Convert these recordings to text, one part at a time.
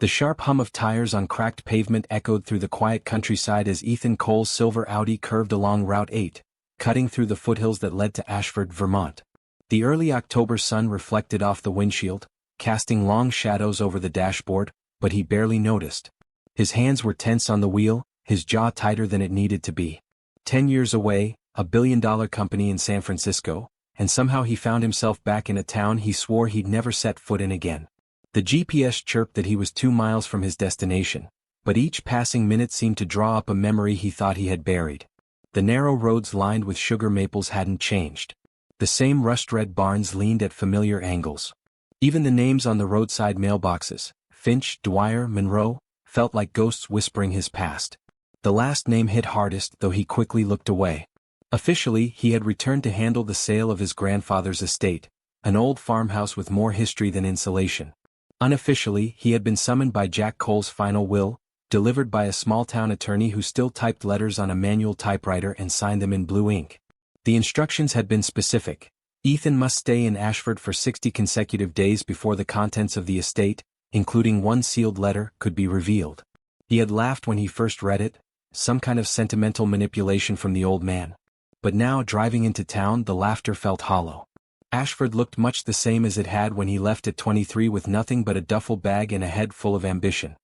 The sharp hum of tires on cracked pavement echoed through the quiet countryside as Ethan Cole's silver Audi curved along Route 8, cutting through the foothills that led to Ashford, Vermont. The early October sun reflected off the windshield, casting long shadows over the dashboard, but he barely noticed. His hands were tense on the wheel, his jaw tighter than it needed to be. 10 years away, a billion-dollar company in San Francisco, and somehow he found himself back in a town he swore he'd never set foot in again. The GPS chirped that he was 2 miles from his destination, but each passing minute seemed to draw up a memory he thought he had buried. The narrow roads lined with sugar maples hadn't changed. The same rust-red barns leaned at familiar angles. Even the names on the roadside mailboxes, Finch, Dwyer, Monroe, felt like ghosts whispering his past. The last name hit hardest, though he quickly looked away. Officially, he had returned to handle the sale of his grandfather's estate, an old farmhouse with more history than insulation. Unofficially, he had been summoned by Jack Cole's final will, delivered by a small-town attorney who still typed letters on a manual typewriter and signed them in blue ink. The instructions had been specific. Ethan must stay in Ashford for 60 consecutive days before the contents of the estate, including one sealed letter, could be revealed. He had laughed when he first read it, some kind of sentimental manipulation from the old man. But now, driving into town, the laughter felt hollow. Ashford looked much the same as it had when he left at 23 with nothing but a duffel bag and a head full of ambition.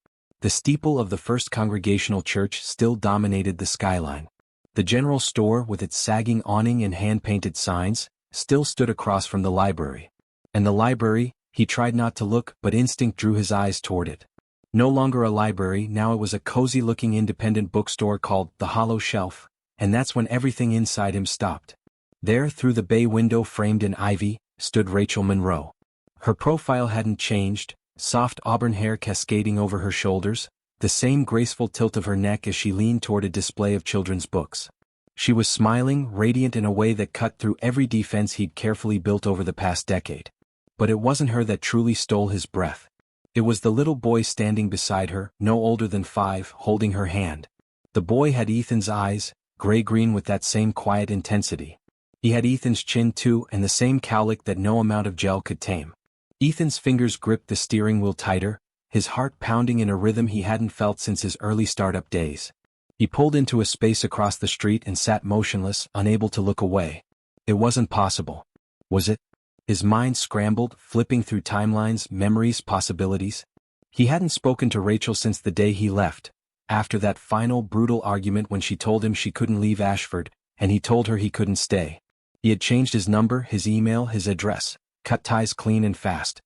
The steeple of the First Congregational Church still dominated the skyline. The general store, with its sagging awning and hand-painted signs, still stood across from the library. And the library, he tried not to look, but instinct drew his eyes toward it. No longer a library, now it was a cozy-looking independent bookstore called The Hollow Shelf, and that's when everything inside him stopped. There, through the bay window framed in ivy, stood Rachel Monroe. Her profile hadn't changed, soft auburn hair cascading over her shoulders, the same graceful tilt of her neck as she leaned toward a display of children's books. She was smiling, radiant in a way that cut through every defense he'd carefully built over the past decade. But it wasn't her that truly stole his breath. It was the little boy standing beside her, no older than 5, holding her hand. The boy had Ethan's eyes, gray-green with that same quiet intensity. He had Ethan's chin too, and the same cowlick that no amount of gel could tame. Ethan's fingers gripped the steering wheel tighter, his heart pounding in a rhythm he hadn't felt since his early startup days. He pulled into a space across the street and sat motionless, unable to look away. It wasn't possible. Was it? His mind scrambled, flipping through timelines, memories, possibilities. He hadn't spoken to Rachel since the day he left, after that final brutal argument when she told him she couldn't leave Ashford, and he told her he couldn't stay. He had changed his number, his email, his address, cut ties clean and fast.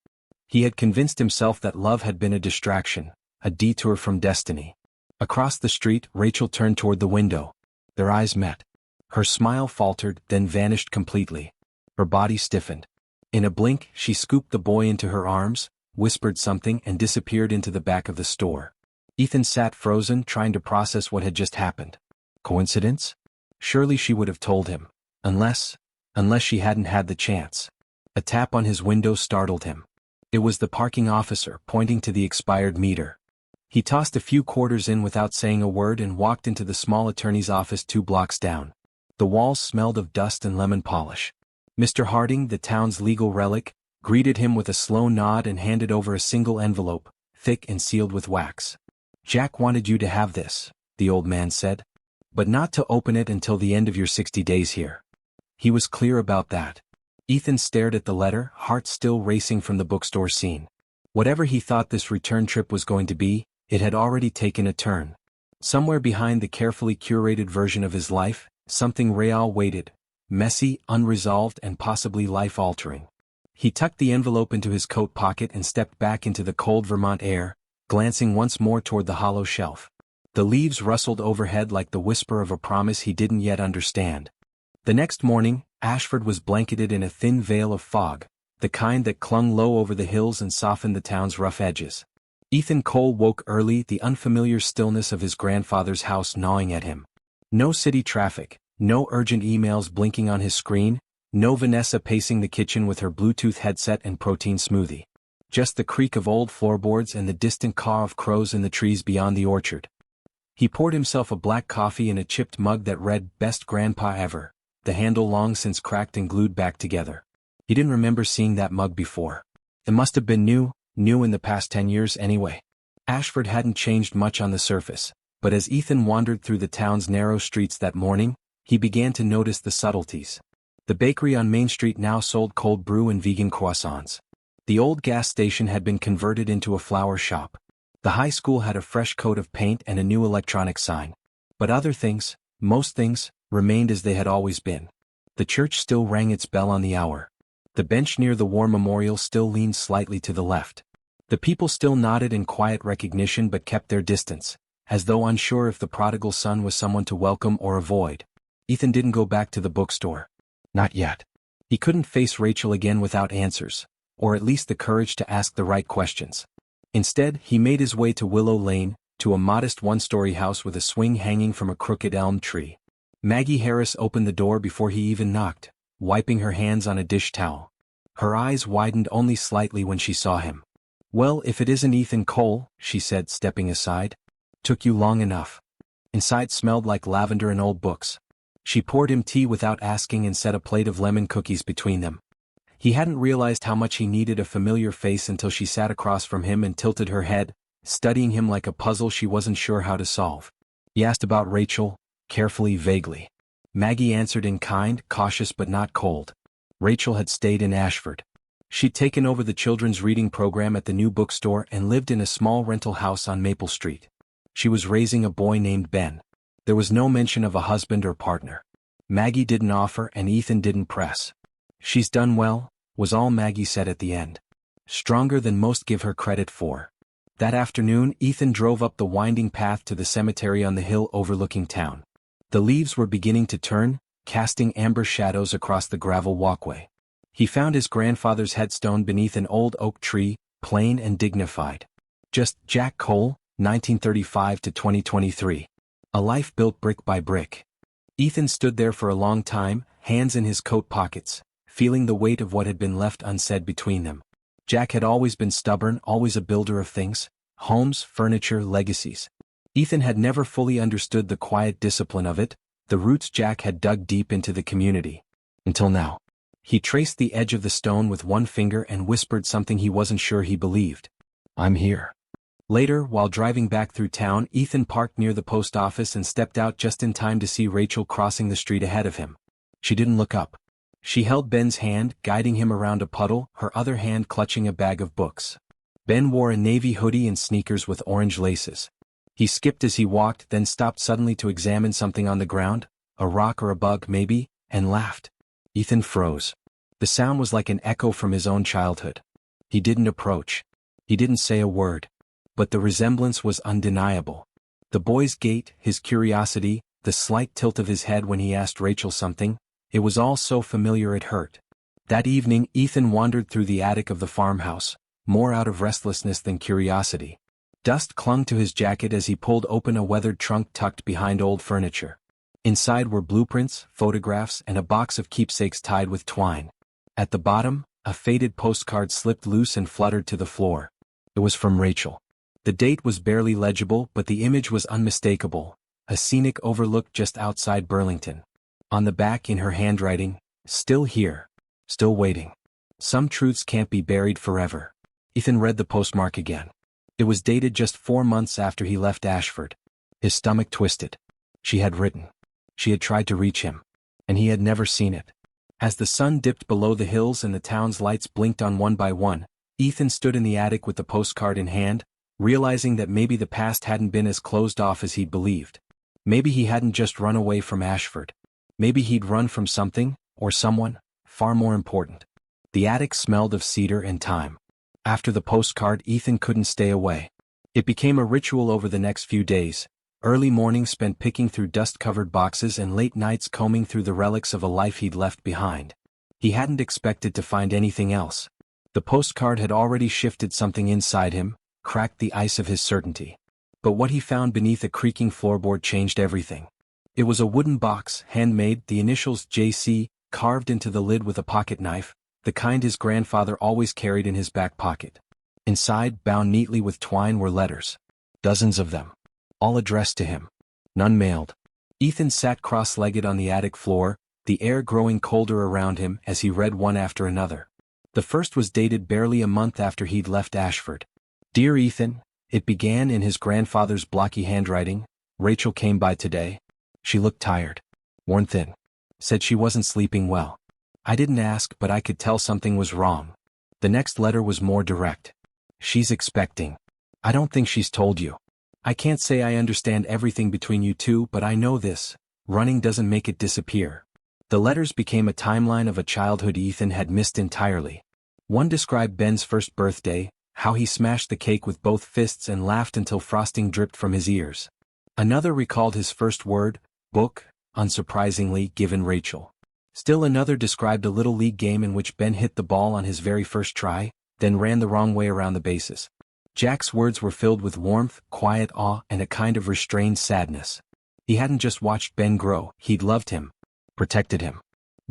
He had convinced himself that love had been a distraction, a detour from destiny. Across the street, Rachel turned toward the window. Their eyes met. Her smile faltered, then vanished completely. Her body stiffened. In a blink, she scooped the boy into her arms, whispered something, and disappeared into the back of the store. Ethan sat frozen, trying to process what had just happened. Coincidence? Surely she would have told him. Unless she hadn't had the chance. A tap on his window startled him. It was the parking officer, pointing to the expired meter. He tossed a few quarters in without saying a word and walked into the small attorney's office 2 blocks down. The walls smelled of dust and lemon polish. Mr. Harding, the town's legal relic, greeted him with a slow nod and handed over a single envelope, thick and sealed with wax. "Jack wanted you to have this," the old man said. "But not to open it until the end of your 60 days here." He was clear about that. Ethan stared at the letter, heart still racing from the bookstore scene. Whatever he thought this return trip was going to be, it had already taken a turn. Somewhere behind the carefully curated version of his life, something real waited, messy, unresolved, and possibly life-altering. He tucked the envelope into his coat pocket and stepped back into the cold Vermont air, glancing once more toward the hollow shelf. The leaves rustled overhead like the whisper of a promise he didn't yet understand. The next morning, Ashford was blanketed in a thin veil of fog, the kind that clung low over the hills and softened the town's rough edges. Ethan Cole woke early, the unfamiliar stillness of his grandfather's house gnawing at him. No city traffic, no urgent emails blinking on his screen, no Vanessa pacing the kitchen with her Bluetooth headset and protein smoothie. Just the creak of old floorboards and the distant caw of crows in the trees beyond the orchard. He poured himself a black coffee in a chipped mug that read, "Best Grandpa Ever," the handle long since cracked and glued back together. He didn't remember seeing that mug before. It must have been new in the past 10 years anyway. Ashford hadn't changed much on the surface, but as Ethan wandered through the town's narrow streets that morning, he began to notice the subtleties. The bakery on Main Street now sold cold brew and vegan croissants. The old gas station had been converted into a flower shop. The high school had a fresh coat of paint and a new electronic sign. But other things, most things, remained as they had always been. The church still rang its bell on the hour. The bench near the war memorial still leaned slightly to the left. The people still nodded in quiet recognition but kept their distance, as though unsure if the prodigal son was someone to welcome or avoid. Ethan didn't go back to the bookstore. Not yet. He couldn't face Rachel again without answers, or at least the courage to ask the right questions. Instead, he made his way to Willow Lane, to a modest one-story house with a swing hanging from a crooked elm tree. Maggie Harris opened the door before he even knocked, wiping her hands on a dish towel. Her eyes widened only slightly when she saw him. "Well, if it isn't Ethan Cole," she said, stepping aside. "Took you long enough." Inside smelled like lavender and old books. She poured him tea without asking and set a plate of lemon cookies between them. He hadn't realized how much he needed a familiar face until she sat across from him and tilted her head, studying him like a puzzle she wasn't sure how to solve. He asked about Rachel, carefully, vaguely. Maggie answered in kind, cautious but not cold. Rachel had stayed in Ashford. She'd taken over the children's reading program at the new bookstore and lived in a small rental house on Maple Street. She was raising a boy named Ben. There was no mention of a husband or partner. Maggie didn't offer and Ethan didn't press. "She's done well," was all Maggie said at the end. Stronger than most give her credit for. That afternoon, Ethan drove up the winding path to the cemetery on the hill overlooking town. The leaves were beginning to turn, casting amber shadows across the gravel walkway. He found his grandfather's headstone beneath an old oak tree, plain and dignified. Just Jack Cole, 1935 to 2023. A life built brick by brick. Ethan stood there for a long time, hands in his coat pockets, feeling the weight of what had been left unsaid between them. Jack had always been stubborn, always a builder of things, homes, furniture, legacies. Ethan had never fully understood the quiet discipline of it, the roots Jack had dug deep into the community. Until now. He traced the edge of the stone with one finger and whispered something he wasn't sure he believed. "I'm here." Later, while driving back through town, Ethan parked near the post office and stepped out just in time to see Rachel crossing the street ahead of him. She didn't look up. She held Ben's hand, guiding him around a puddle, her other hand clutching a bag of books. Ben wore a navy hoodie and sneakers with orange laces. He skipped as he walked, then stopped suddenly to examine something on the ground, a rock or a bug maybe, and laughed. Ethan froze. The sound was like an echo from his own childhood. He didn't approach. He didn't say a word. But the resemblance was undeniable. The boy's gait, his curiosity, the slight tilt of his head when he asked Rachel something, it was all so familiar it hurt. That evening, Ethan wandered through the attic of the farmhouse, more out of restlessness than curiosity. Dust clung to his jacket as he pulled open a weathered trunk tucked behind old furniture. Inside were blueprints, photographs, and a box of keepsakes tied with twine. At the bottom, a faded postcard slipped loose and fluttered to the floor. It was from Rachel. The date was barely legible, but the image was unmistakable, a scenic overlook just outside Burlington. On the back in her handwriting, "Still here. Still waiting. Some truths can't be buried forever." Ethan read the postmark again. It was dated just 4 months after he left Ashford. His stomach twisted. She had written. She had tried to reach him. And he had never seen it. As the sun dipped below the hills and the town's lights blinked on one by one, Ethan stood in the attic with the postcard in hand, realizing that maybe the past hadn't been as closed off as he'd believed. Maybe he hadn't just run away from Ashford. Maybe he'd run from something, or someone, far more important. The attic smelled of cedar and thyme. After the postcard, Ethan couldn't stay away. It became a ritual over the next few days, early mornings spent picking through dust-covered boxes and late nights combing through the relics of a life he'd left behind. He hadn't expected to find anything else. The postcard had already shifted something inside him, cracked the ice of his certainty. But what he found beneath a creaking floorboard changed everything. It was a wooden box, handmade, the initials JC, carved into the lid with a pocket knife, the kind his grandfather always carried in his back pocket. Inside, bound neatly with twine, were letters. Dozens of them. All addressed to him. None mailed. Ethan sat cross-legged on the attic floor, the air growing colder around him as he read one after another. The first was dated barely a month after he'd left Ashford. "Dear Ethan, It began in his grandfather's blocky handwriting. Rachel came by today. She looked tired. Worn thin. Said she wasn't sleeping well. I didn't ask, but I could tell something was wrong. The next letter was more direct. She's expecting. I don't think she's told you. I can't say I understand everything between you two, but I know this. Running doesn't make it disappear. The letters became a timeline of a childhood Ethan had missed entirely. One described Ben's first birthday, how he smashed the cake with both fists and laughed until frosting dripped from his ears. Another recalled his first word, book, unsurprisingly given Rachel. Still another described a little league game in which Ben hit the ball on his very first try, then ran the wrong way around the bases. Jack's words were filled with warmth, quiet awe, and a kind of restrained sadness. He hadn't just watched Ben grow, he'd loved him, protected him.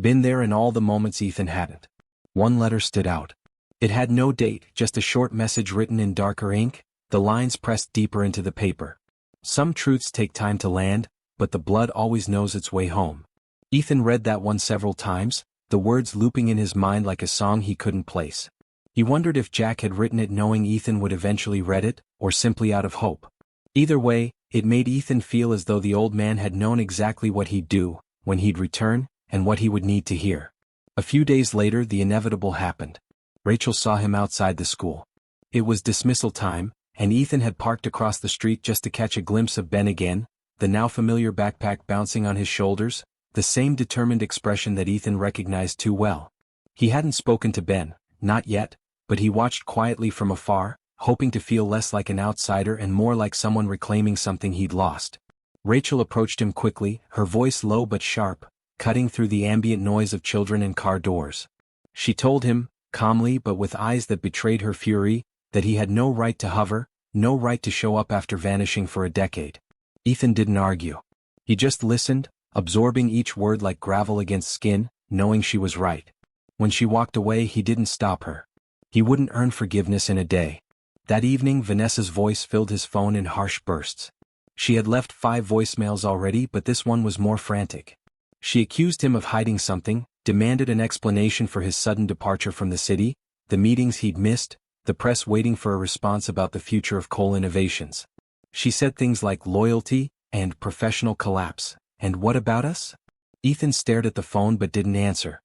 Been there in all the moments Ethan hadn't. One letter stood out. It had no date, just a short message written in darker ink, the lines pressed deeper into the paper. Some truths take time to land, but the blood always knows its way home. Ethan read that one several times, the words looping in his mind like a song he couldn't place. He wondered if Jack had written it knowing Ethan would eventually read it, or simply out of hope. Either way, it made Ethan feel as though the old man had known exactly what he'd do, when he'd return, and what he would need to hear. A few days later the inevitable happened. Rachel saw him outside the school. It was dismissal time, and Ethan had parked across the street just to catch a glimpse of Ben again, the now familiar backpack bouncing on his shoulders, the same determined expression that Ethan recognized too well. He hadn't spoken to Ben, not yet, but he watched quietly from afar, hoping to feel less like an outsider and more like someone reclaiming something he'd lost. Rachel approached him quickly, her voice low but sharp, cutting through the ambient noise of children and car doors. She told him, calmly but with eyes that betrayed her fury, that he had no right to hover, no right to show up after vanishing for a decade. Ethan didn't argue. He just listened, absorbing each word like gravel against skin, knowing she was right. When she walked away he didn't stop her. He wouldn't earn forgiveness in a day. That evening Vanessa's voice filled his phone in harsh bursts. She had left 5 voicemails already, but this one was more frantic. She accused him of hiding something, demanded an explanation for his sudden departure from the city, the meetings he'd missed, the press waiting for a response about the future of coal innovations. She said things like loyalty and professional collapse. And what about us? Ethan stared at the phone but didn't answer.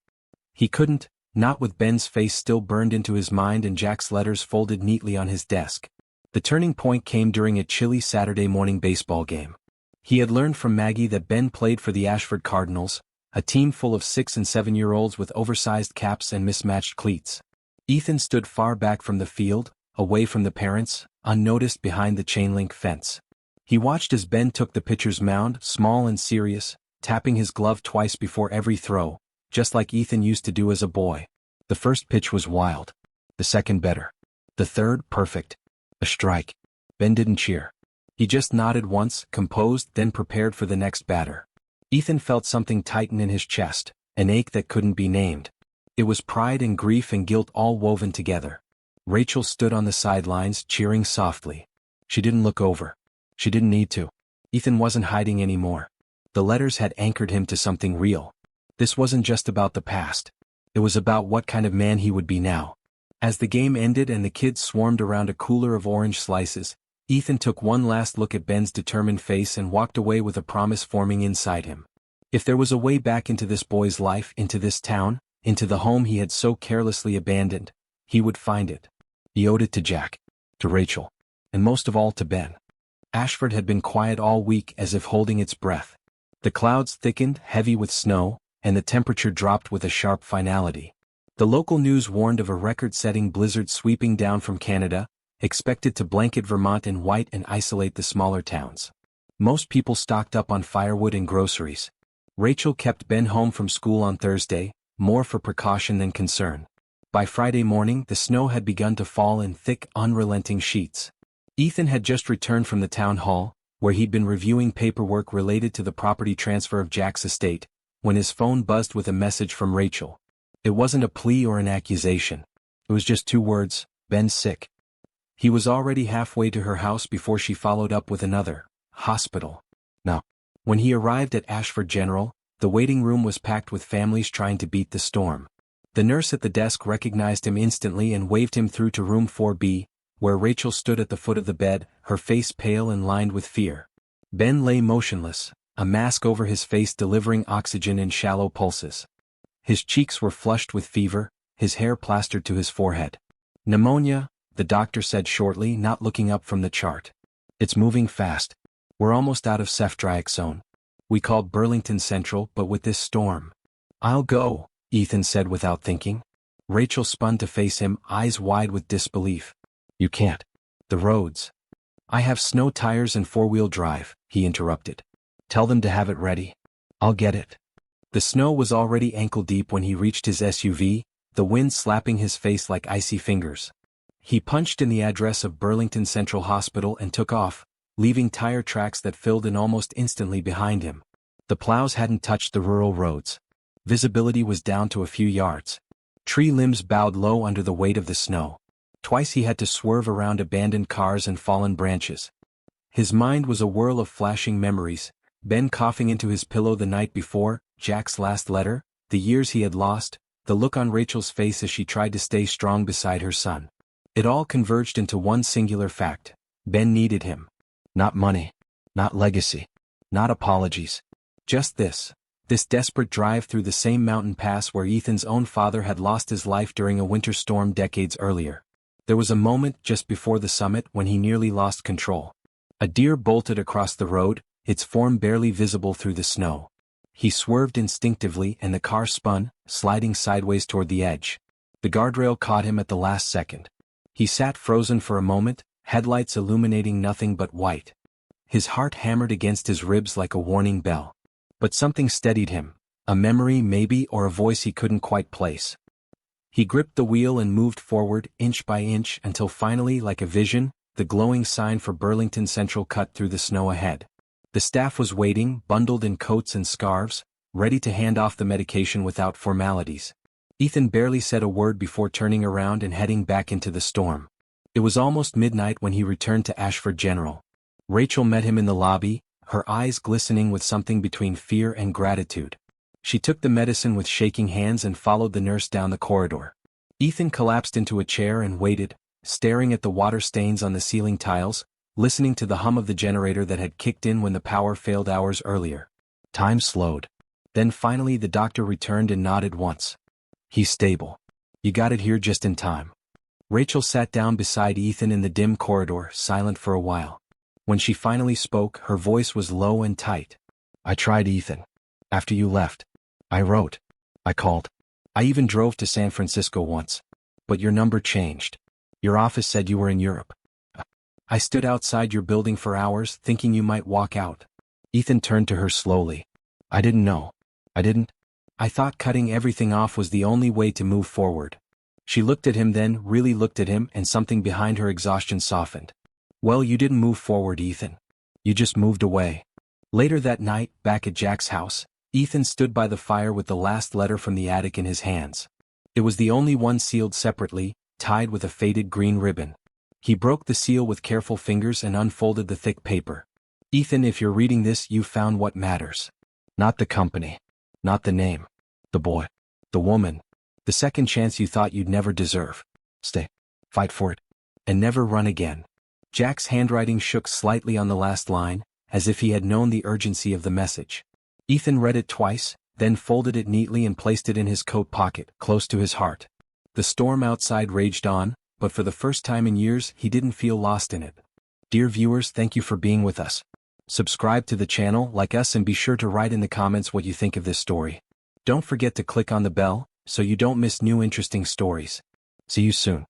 He couldn't, not with Ben's face still burned into his mind and Jack's letters folded neatly on his desk. The turning point came during a chilly Saturday morning baseball game. He had learned from Maggie that Ben played for the Ashford Cardinals, a team full of 6- and 7-year-olds with oversized caps and mismatched cleats. Ethan stood far back from the field, away from the parents, unnoticed behind the chain-link fence. He watched as Ben took the pitcher's mound, small and serious, tapping his glove twice before every throw, just like Ethan used to do as a boy. The first pitch was wild. The second better. The third perfect. A strike. Ben didn't cheer. He just nodded once, composed, then prepared for the next batter. Ethan felt something tighten in his chest, an ache that couldn't be named. It was pride and grief and guilt all woven together. Rachel stood on the sidelines, cheering softly. She didn't look over. She didn't need to. Ethan wasn't hiding anymore. The letters had anchored him to something real. This wasn't just about the past. It was about what kind of man he would be now. As the game ended and the kids swarmed around a cooler of orange slices, Ethan took one last look at Ben's determined face and walked away with a promise forming inside him. If there was a way back into this boy's life, into this town, into the home he had so carelessly abandoned, he would find it. He owed it to Jack, to Rachel, and most of all to Ben. Ashford had been quiet all week as if holding its breath. The clouds thickened, heavy with snow, and the temperature dropped with a sharp finality. The local news warned of a record-setting blizzard sweeping down from Canada, expected to blanket Vermont in white and isolate the smaller towns. Most people stocked up on firewood and groceries. Rachel kept Ben home from school on Thursday, more for precaution than concern. By Friday morning the snow had begun to fall in thick, unrelenting sheets. Ethan had just returned from the town hall, where he'd been reviewing paperwork related to the property transfer of Jack's estate, when his phone buzzed with a message from Rachel. It wasn't a plea or an accusation. It was just 2 words, Ben's sick. He was already halfway to her house before she followed up with another, hospital. Now, when he arrived at Ashford General, the waiting room was packed with families trying to beat the storm. The nurse at the desk recognized him instantly and waved him through to room 4B, where Rachel stood at the foot of the bed, her face pale and lined with fear. Ben lay motionless, a mask over his face delivering oxygen in shallow pulses. His cheeks were flushed with fever, his hair plastered to his forehead. Pneumonia, the doctor said shortly, not looking up from the chart. It's moving fast. We're almost out of ceftriaxone. We called Burlington Central, but with this storm. I'll go, Ethan said without thinking. Rachel spun to face him, eyes wide with disbelief. You can't. The roads. I have snow tires and four-wheel drive, he interrupted. Tell them to have it ready. I'll get it. The snow was already ankle-deep when he reached his SUV, the wind slapping his face like icy fingers. He punched in the address of Burlington Central Hospital and took off, leaving tire tracks that filled in almost instantly behind him. The plows hadn't touched the rural roads. Visibility was down to a few yards. Tree limbs bowed low under the weight of the snow. Twice he had to swerve around abandoned cars and fallen branches. His mind was a whirl of flashing memories, Ben coughing into his pillow the night before, Jack's last letter, the years he had lost, the look on Rachel's face as she tried to stay strong beside her son. It all converged into one singular fact. Ben needed him. Not money. Not legacy. Not apologies. Just this desperate drive through the same mountain pass where Ethan's own father had lost his life during a winter storm decades earlier. There was a moment just before the summit when he nearly lost control. A deer bolted across the road, its form barely visible through the snow. He swerved instinctively and the car spun, sliding sideways toward the edge. The guardrail caught him at the last second. He sat frozen for a moment, headlights illuminating nothing but white. His heart hammered against his ribs like a warning bell. But something steadied him, a memory maybe or a voice he couldn't quite place. He gripped the wheel and moved forward, inch by inch, until finally, like a vision, the glowing sign for Burlington Central cut through the snow ahead. The staff was waiting, bundled in coats and scarves, ready to hand off the medication without formalities. Ethan barely said a word before turning around and heading back into the storm. It was almost midnight when he returned to Ashford General. Rachel met him in the lobby, her eyes glistening with something between fear and gratitude. She took the medicine with shaking hands and followed the nurse down the corridor. Ethan collapsed into a chair and waited, staring at the water stains on the ceiling tiles, listening to the hum of the generator that had kicked in when the power failed hours earlier. Time slowed. Then finally the doctor returned and nodded once. He's stable. You got it here just in time. Rachel sat down beside Ethan in the dim corridor, silent for a while. When she finally spoke, her voice was low and tight. I tried, Ethan. After you left. I wrote. I called. I even drove to San Francisco once. But your number changed. Your office said you were in Europe. I stood outside your building for hours, thinking you might walk out. Ethan turned to her slowly. I didn't know. I thought cutting everything off was the only way to move forward. She looked at him, then really looked at him, and something behind her exhaustion softened. Well, you didn't move forward, Ethan. You just moved away. Later that night, back at Jack's house, Ethan stood by the fire with the last letter from the attic in his hands. It was the only one sealed separately, tied with a faded green ribbon. He broke the seal with careful fingers and unfolded the thick paper. Ethan, if you're reading this, you found what matters. Not the company. Not the name. The boy. The woman. The second chance you thought you'd never deserve. Stay. Fight for it. And never run again. Jack's handwriting shook slightly on the last line, as if he had known the urgency of the message. Ethan read it twice, then folded it neatly and placed it in his coat pocket, close to his heart. The storm outside raged on, but for the first time in years he didn't feel lost in it. Dear viewers, thank you for being with us. Subscribe to the channel, like us, and be sure to write in the comments what you think of this story. Don't forget to click on the bell, so you don't miss new interesting stories. See you soon.